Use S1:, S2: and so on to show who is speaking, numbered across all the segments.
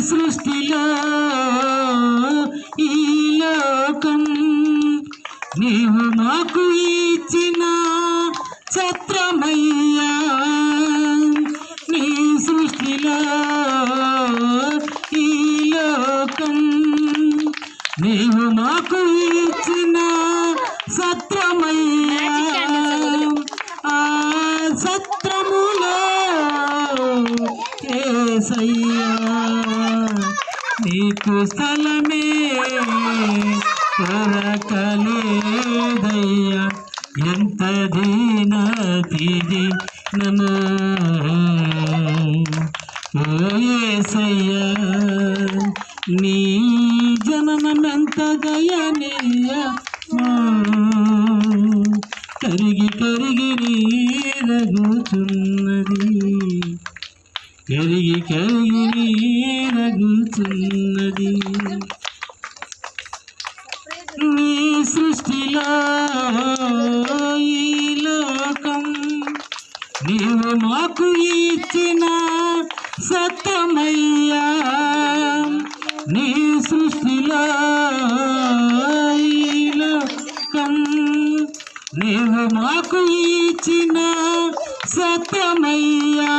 S1: సృష్టిలో ఈ లోకం నీవు మాకు ఇచ్చిన ఛత్రమయ్యా. నీ సృష్టిలో ఈ లోకం నీవు మాకు ఇచ్చిన సత్రమయ్యా. ఆ సత్రములో యేసయ్యా నీకు స్థలమే కొరకలేదయ్యా. ఎంత దీనతిది నమో ఓ యేసయ్యా నీ జననమెంత దయనీయమో. కరిగి కరిగి నీరగుచున్నది, కరిగి కరిగి నీరగుచున్నది. నీ సృష్టిలో ఈ లోకం నీవు మాకు ఇచ్చిన సత్యమయ్యా. నీ సృష్టిలో ఈ లోకం నీవు మాకు ఇచ్చిన సత్యమయ్యా.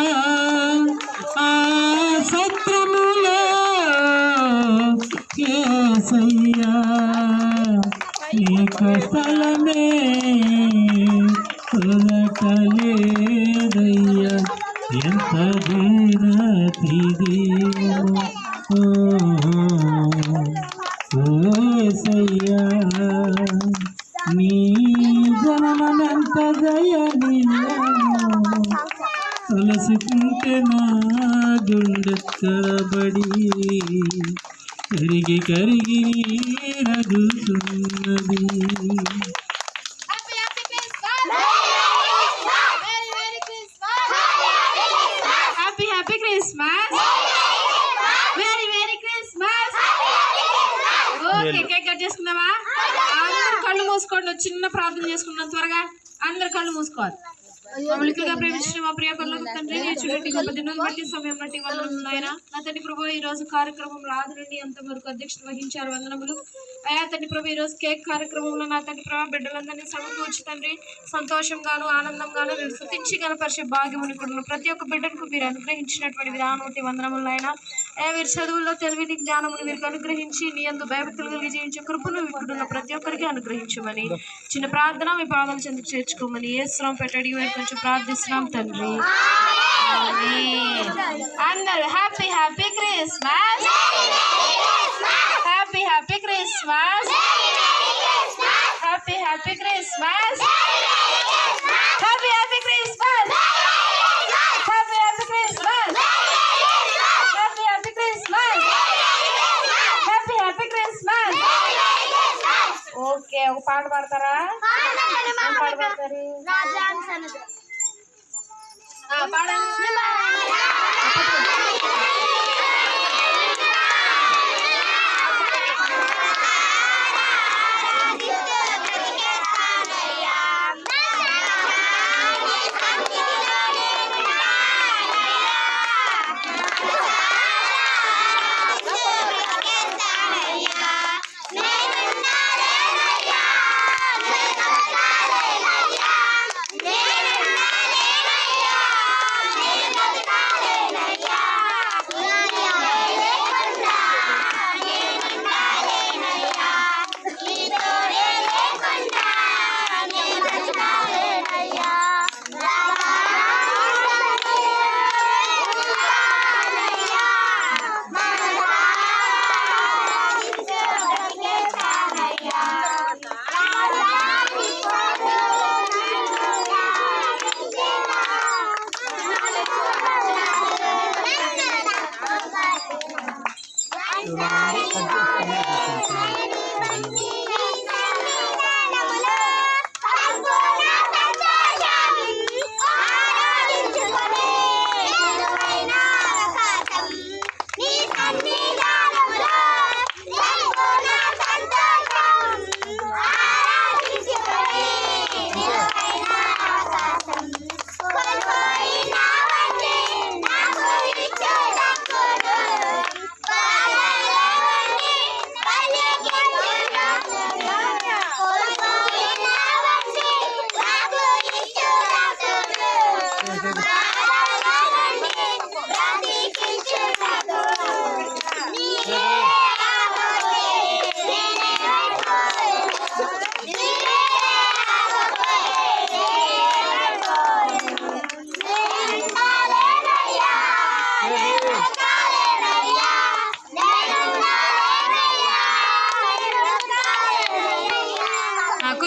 S1: ఆ సత్యములో యేసయ్యా నీకు స్థలమే కొరకలేదయ్యా. ఎంత దీనతిది ఓ యేసయ్యా నీ జననమెంత దయనీయమో. తలసుకుంటే నా గుండె తరబడి కరిగి కరిగి నీరగుతున్నది.
S2: Happy Christmas, very Christmas. Okay, cake cut చేసుకుందామా? అందరు కళ్ళు మూసుకోండి. చిన్న ప్రార్థన చేసుకున్నాం. త్వరగా అందరు కళ్ళు మూసుకోవాలి. మమ్మల్నిగా ప్రేమించిన మా ప్రియ పరలోక తండ్రి, చూడండి గొప్ప దినం బట్టి సమయం బట్టి వందనములు ఆయన. నా తండ్రి ప్రభు ఈ రోజు కార్యక్రమంలో ఆది నుండి అంతవరకు అధ్యక్షత వహించారు. వందనములు అయా తండ్రి ప్రభు. ఈ రోజు కేక్ కార్యక్రమంలో నా తండ్రి ప్రభు బిడ్డలందరినీ సమకూర్చి తండ్రి సంతోషంగాను ఆనందంగాను మీరు స్తుతించి గణపరిచే భాగ్యముని కూడా ప్రతి ఒక్క బిడ్డకు మీరు అనుగ్రహించినటువంటి విధానోటి వందనములు ఆయన. అయా వీరి చదువుల్లో తెలివిని జ్ఞానమును మీరు అనుగ్రహించి నీ యందు భయభక్తులు కలిగి జీవించే కృపను ఇప్పుడున్న ప్రతి ఒక్కరికి అనుగ్రహించమని చిన్న ప్రార్థన మీ పాదం చెందుకు చేర్చుకోమని యేసునామం పెట్టడి కొంచెం ప్రార్థిస్తున్నాం తండ్రి. అందరూ happy Christmas, happy Christmas, happy Christmas, happy Christmas, happy Christmas, happy Christmas, happy Christmas. Okay, ఒక పాట పాడతారా? పాట పాడతారు? పాడండి.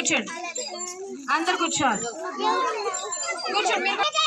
S2: కూర్చోండి అందరు కూర్చోవాలి కూర్చోండి మీరు